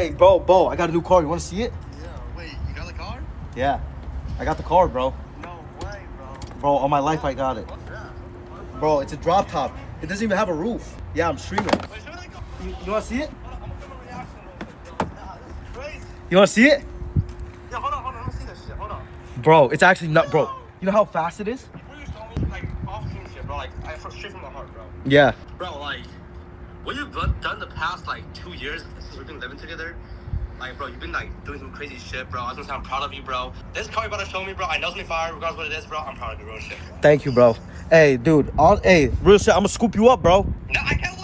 Hey, bro, I got a new car. You want to see it? Yeah, wait, you got the car? Yeah. I got the car, bro. No way, bro. Bro, all my life I got it. Yeah. Bro, it's a drop top. It doesn't even have a roof. Yeah, I'm streaming. Wait, show me that car. You want to see it? Hold on, I'm gonna film a reaction real quick, bro. Nah, this is crazy. You want to see it? Yeah, hold on, let me see this shit. Hold on. Bro, it's actually not, bro. You know how fast it is? Before you told me, like, off-stream shit, bro. Like, straight from the heart, bro. Yeah. Bro, like, what you've done the past, like, 2 years since we've been living together, like, bro, you've been, like, doing some crazy shit, bro. I was gonna say I'm proud of you, bro. This car you're about to show me, bro, I know it's gonna be fire, regardless of what it is, bro. I'm proud of you, real shit. Thank you, bro. Hey, dude. Hey, real shit, I'm gonna scoop you up, bro. No, I can't